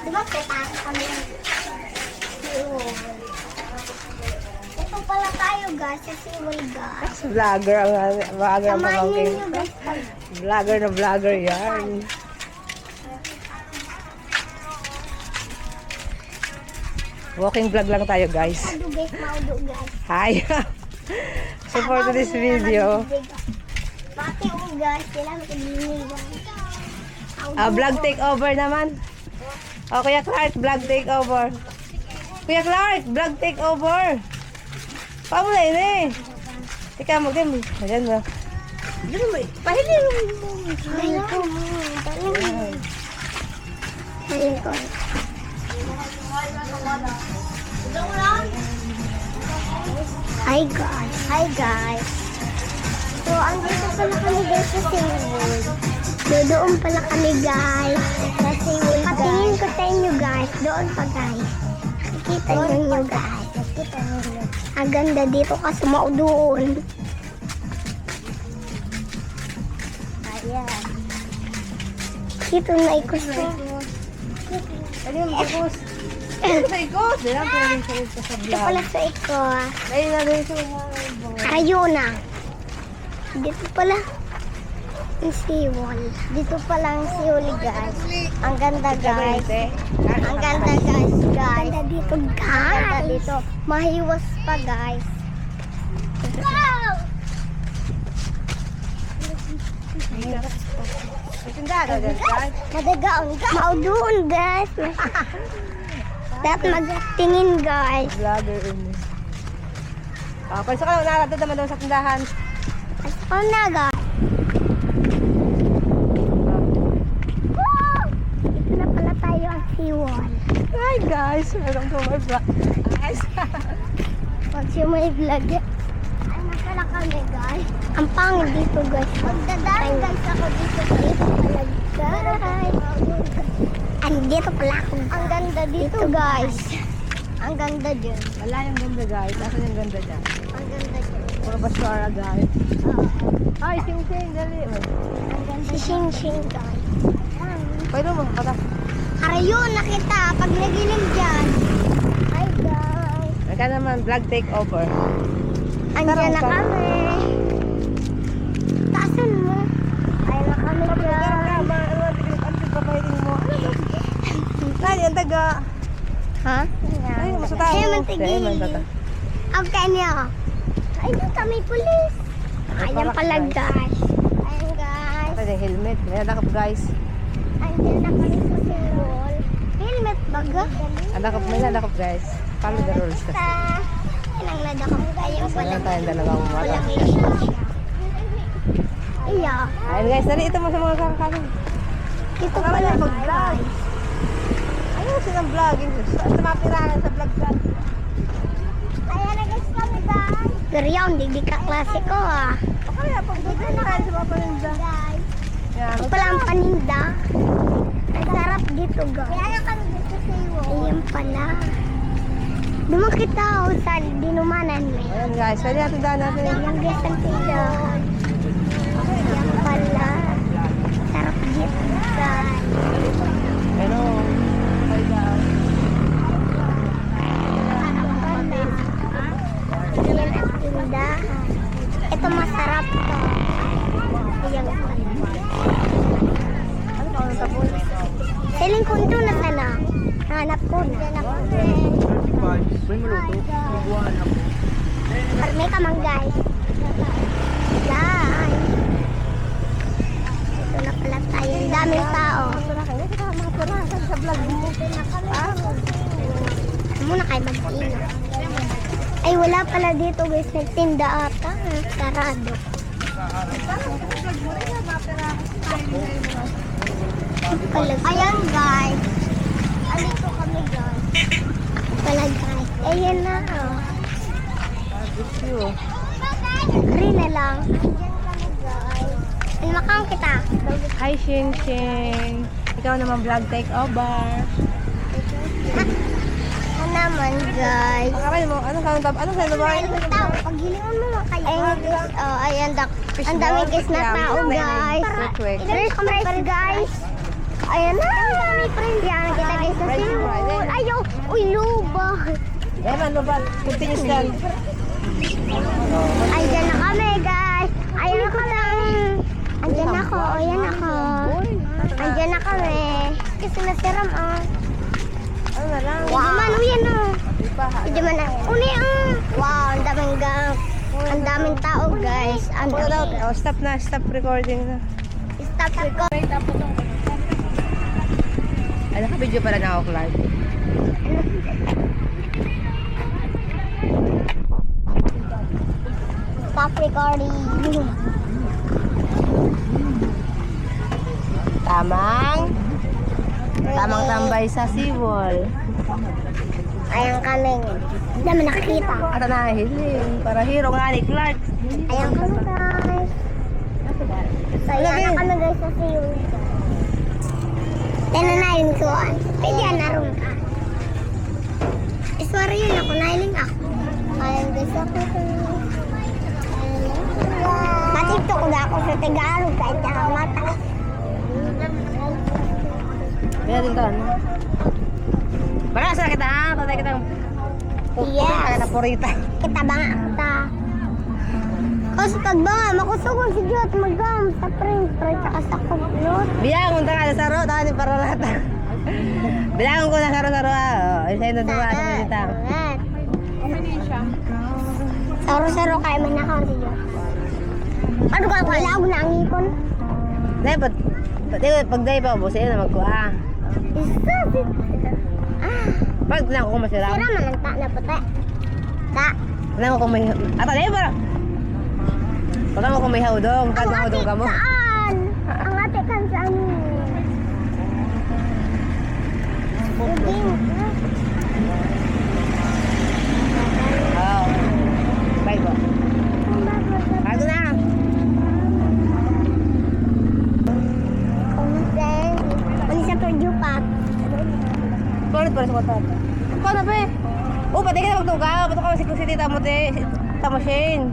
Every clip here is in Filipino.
Diba petaas kami? Ito pala tayo guys, sa Seawall guys. Vlogger ang Samahin pamangkin. ninyo guys. Vlogger na vlogger yan. Walking vlog lang tayo guys. Maudo guys, maudo guys. Hi! So for today's video, Pati ako guys, kailangan mag-ibigay guys. vlog takeover naman. Oh, Kuya Clark, vlog takeover. Kuya Clark, vlog takeover. Pamula yun eh. Tika mo, game. Ayan mo. Diyan mo, pahiling mo. Pahiling ko mo. Pahiling ko. Hi guys. Hi guys. So, andito pala kami guys sa Seawall. Doon pala kami guys. Sa Seawall guys. Patingin ko sa inyo guys. Doon pa guys. Nakikita nyo guys. Nakikita nyo. Ang ganda dito kasi doon. Ayan. Dito na ikos ko. Ano yung ikos? Sa ikos? Diyan ang pwedeng sa ikos sa Ito vlog. pala sa ikos. Ayun na rin sa mga. Ayun na. Dito pala ang Seawall. Dito pala ang Seawall guys. Ang ganda guys. Ang ganda guys. Ang ganda dito guys. Ang ganda dito. Mahiwas pa guys. Tindahan guys. Nadagaon guys. Maudoon guys. Dapat magtingin guys. Vlogger ini. Pwede ka na natin naman daw sa tindahan. Pasok na guys. Wow! Dito na pala tayo ang Seawall. Hi guys, welcome to my vlog. Guys. Pag siya may vlog, ay nasala kami guys. Ang pangit dito guys. Magdadaan guys ako dito pala guys. Andito pala ako. Ang ganda dito guys. Ang ganda dyan. Wala yung ganda guys. Asan yung ganda dyan? Ang ganda dyan. Mga basura guys. Ay, sing-sing, dali. Ang ganda. Si Shing Shing guys. Pwede mo, kata. Arayon, nakita. Pag nagiling dyan. Hi guys. Naka naman, vlog takeover. Andiyan na Tara, kami. Taasan mo. Ay na kami guys. Ano pa pahiling mo? Ay, ang taga. Ha? Ay, masutaw. Ay, mantigil. Okay niya. Ay, doon kami pulis. Ayan pala guys. Ayan guys. Pwede helmet. May nakap guys. Andiyan na kami sa Seawall. Helmet baga. May nakap guys. Follow the rules kasi. Ilang nada kami kaya pala. Wala tayong dalawang Wala wala. may siya. Iya. Ayun guys, dali ito mo sa mga kakakasin. Ito pala guys. Ayun silang vlogging. Sa mga pirahan sa vlog. Ayan na guys kami guys. Pero yan, di ka klasiko ah. O kaya, pag dito na tayo sa mga paninda. Guys. Yan. Ito pala ang paninda. Ang sarap dito guys. Kaya kami dito sa iyo. Ayan pala. Dumakita ako sa dinumanan mo. Ayun guys, pwede natin daan natin. Ayan guys ang tindahan. Ayan pala. Sarap dito guys. Hello. Hi guys. Sarap pala. Ayan ang tindahan. Ito masarap to. Ayan pala. Ano pa ang tapos? Siling kunto na sana. Hanap ko na. May maluto. Iguan ako. Parme ka man guys. Guys. Ito na pala tayo. Ang daming tao. Mga pirahan sa vlog mo. Muna kayo mag-ino. Ay wala pala dito guys. Nagtinda ata. Sarado. Ayan guys. Andito kami guys. Pala guys. Ayan na. Oh. Green na lang. Andyan kami guys. Makang kita. Hi Shing Shing. Ikaw naman vlog takeover. Ano naman guys. Pagkakain mo, anong sa'yo ba? Paghilingan mo mga kayo. Ayan, ang dami guys na tao guys. Quick. There's commerce guys. Ayan na. Yan, kita guys sa Friday, seafood. Friday. Ayaw. Uy, luba. Eh man, lubat. Continuous lang. Ay, dyan na kami, guys. Ayan ako lang. Andyan ako. Ayan ako. Andyan na kami. Kasi nasiram, ah. Ano na lang? Wow. Man, uyan na. Di pa. Hindi man na. Uni, ah. Wow, ang daming gang. Ang daming tao, guys. Ang Ano daw? daming. Oh, stop na. Stop recording na. Stop record. Ay, naka-video pala na ako, Clark. Stop recording. Tamang tambay sa seawall. Ayan kami. Hindi naman nakakita. At nahihiling. Para hero nga ni Clark. Ayan kami, guys. So, ayan na kami, guys, sa seaweed. Tinan na yun ko. Pwede yan, narong ka. Iswara yun ako, nahiling ako. Ayan, guys, ako. Matito ko na ako sa Tagalog kahit ako mata. Kaya din to, ano? Para sa kita, ha? Tatay kita. Yes. Kaya na purita. Kita ba nga kita? Kasi pag ba nga, makusugon si Diyot magam sa prince, tsaka sa kublot. Bilangon ta ka sa saro, tani para rata. Bilangon ko na saro-saro, ha? Oh, isa na dua sa purita. Saro-saro kayo man ako si Diyot. Ano ka, wala ako na ang ipon? Dahil, pag dahil pa, busin na magkuha. Isa, Pag lang ko masira. sira man ang ta na puti. Ta. Alam mo kung may... Ata, dahil para. Pag mo kung may haudong, pag Ang may haudong ate ka mo. saan? Ang ate kan saan? Puding. Oo. Bye po. Bago na. Kumusten. Ano sa perjupat? Kulit pa rin sa kota. Ikaw na, be. Oh, pati ka na magtugaw. Bato ka si tita mo, te. Tama, Shane.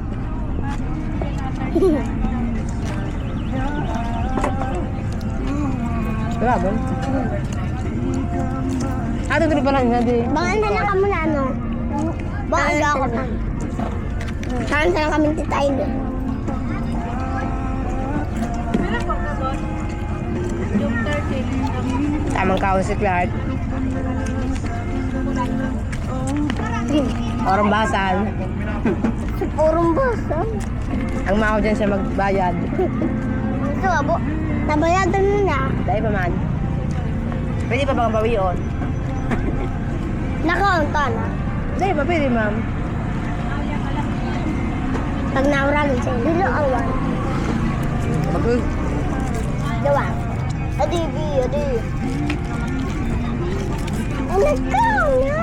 Grabe. Ah, tutuloy pa lang di. Bangan na lang kamo na ano? Bangan na ako na. Saan na lang kami titayin doon? Tamang kaon si Clark. Orong basan. Purong basa. Ang mao dyan siya magbayad. Ito abo. Nabayadan mo na. Dahil pa man. Pwede pa bang bawion? Nakaunta na. Dahil pa pwede, ma'am. Pag nauragan sa'yo. Dilo awan. Mag- Dawa. Adi, bi, adi. Anak ka, na.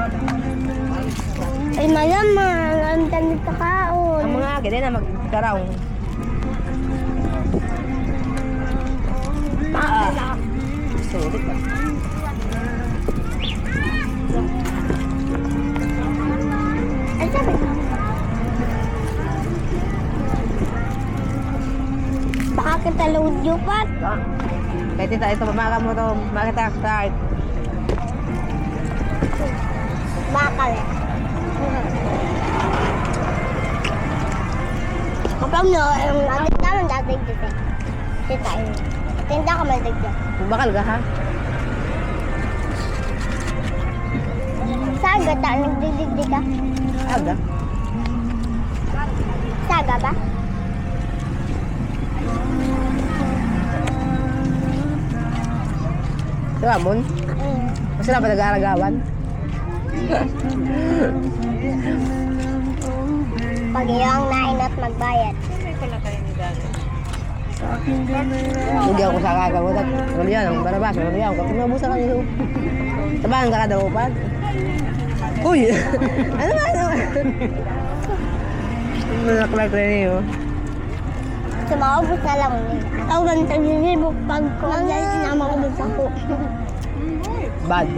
Ay, malamang. Ang dami kakaon. Ang mga agad na magkaraong. Sulit ba? Ay, sabi. Baka kita load yupat. Kahit tita, ito pamaga mo ito. Makita Clark. Bakal eh. Kapag no, ang adik naman datig dito. Kita yun. Tinda ka maldig dyan. Bakal ka, ha? Saga ta, nagdidigdig ka? Aga. Saga ba? Ito, amon. Kasi na ba nag-aaragawan? Pag iyong nain at magbayad. Hindi ako sa kagawad. Ano yan? Ang barabas. Ano yan? Kapag nabusa ka nito. Tabahan ka kada upad. Uy! Ano ba? Ano ba? Ano na Clark rin yun? So, maubos na lang yun. Ako ganito nilibok pag ko. Dahil sinama ko dun sa ko. Bad.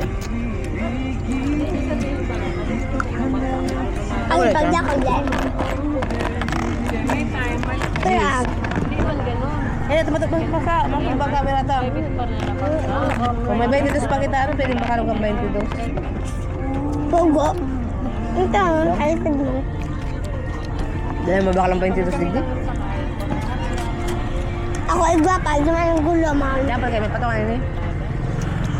Ang pagda ko dyan. Kaya, Eh, tumatak pa sa mga camera to. Kung may 22 pa kita, ano, pwede makalong kang 22. Pogo. Ito, alitag mo. Dahil mabakalang 22 degree. Ako ay gwapa, naman ang gulaman. Dapat kayo may patungan yun eh.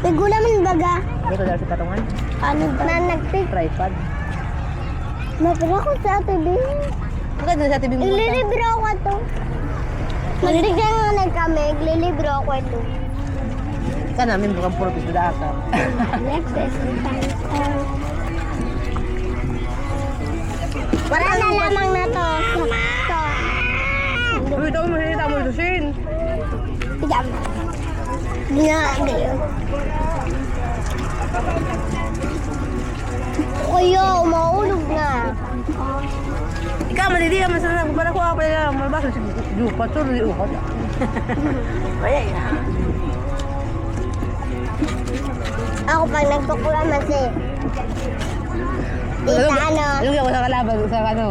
May gulaman baga. Dito dahil si patungan. Ano ba? Nagpik. Tripod. Mapira ko sa TV. Bakit na sa TV mo? Iglilibro ako ito. Magbigyan nga na kami, iglilibro ako ito. Ka namin bukang puro piso da ata. Next is wala na lamang na to. Ito. Uy, ito mo sinita mo ito, Shin. Pijam. Ginagayo. Kuya, maulog na. Ikaw, madidi ka masarap. Para ko ako pala malabasa si Jupa. Suro di ukat. Kaya yan. Ako pag nagtukulan kasi. Tita, ano? Yung ako sa kalaban, sa ano,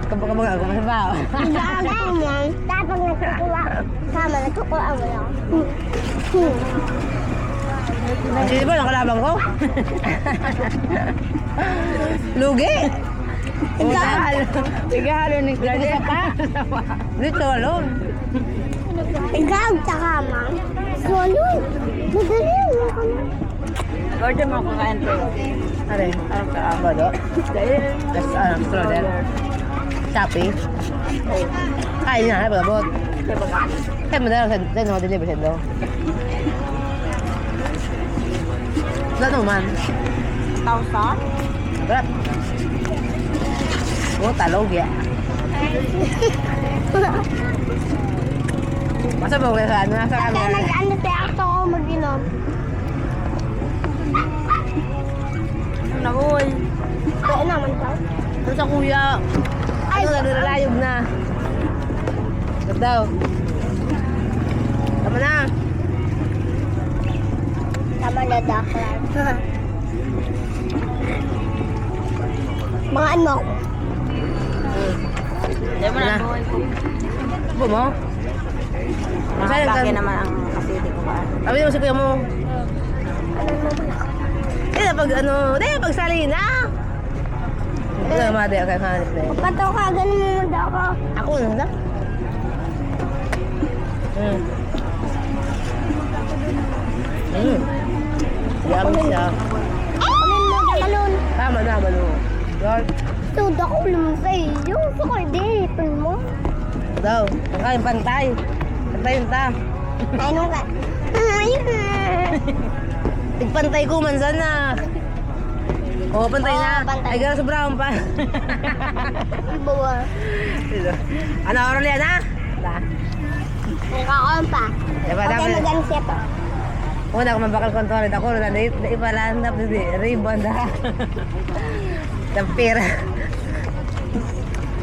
kapag ako masabaw. Gagawin mo. Tapos nagtukula. Sama, nagtukula mo lang. Hindi ba nakalaban ko? Lugi! Igahalo ni Claudia sa pa. Dito alone. Ikaw, tsaka ma. Solo. Madali mo ka na. Order mo ako kain to. Ano yun? Anong kaaba do? Tapos ano, stroller. Shopee. Kain niya, ay pagabot. Kaya mo dalaw sa no, deliver siya do. Ano man? Tausa? Berat. Oh, talog ya. Masa ba ko sa ano? Nasa Kaya kami. nag-ano tayo ako mag-inom. Nakuy. Kaya naman ka. Ano sa kuya? Ay, ano, nalalayog na. Ba't daw? Tama na. Tama na, Daklan. Mga ano ako. Hindi mo Na. na nakuy ko. Ibo mo? Masaya Nakapake ka. naman ang kasiti ko ba? Sabi mo sa kuya mo. Hindi na pag ano, hindi na pag sali na. Hindi na madi ako hanip na yun. Pataw ka, ganun mo daw ako. Ako na na. Yummy siya. Kamin mo, dakalon. Tama na, balo. Lord, So, dako naman sa iyo. So, kaya dipin mo. daw. Pagkain pantay. Pantay yun ta. Ay, nung ka. Ayun. Tigpantay ko man sana. Oo, pantay Oo, na. pantay. Ay, gara sobrang pa. Bawa. Ano, oral yan ha? Da. Nagkakaon pa. Diba, Okay, dapat. mag-ano siya to. Una ko mabakal kontrolin ako na ipalandap di ribbon da. Tampira.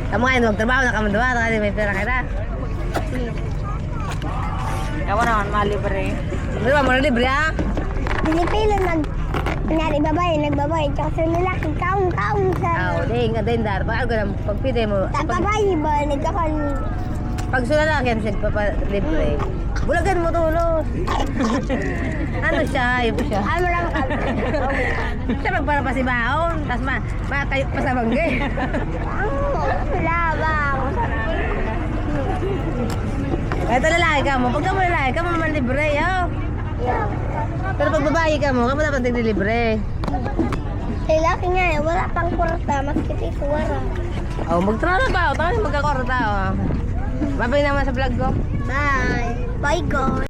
Kamu ngayon magtrabaho na kami doon, kasi may pera ka na. Ikaw naman malibre. Di ba, mara libre ha? Pilipino kunyari babae, nagbabae. Tsaka sa lalaki, kaong sa... Oo, di nga din dar. Pag ako na, pagpide mo, Babae ba, nagkakaon. pag sulalaki yan siya papalibre. Bulagan mo tulos. Ano siya, ayun siya. Ano lang ka. Siya magpara pa si Baon, tapos matayo pa sa bangge. Labang. Ito lalaki ka mo, pagka mo lalaki ka mo naman libre, yo. Pero pag babae ka mo, ka mo dapat libre. Lalaki nga eh, wala pang kurta, maski ito wala. Oh, magtrabaho, tayo magkakorta. Oh. Babay naman sa vlog ko. Bye. Bye, God.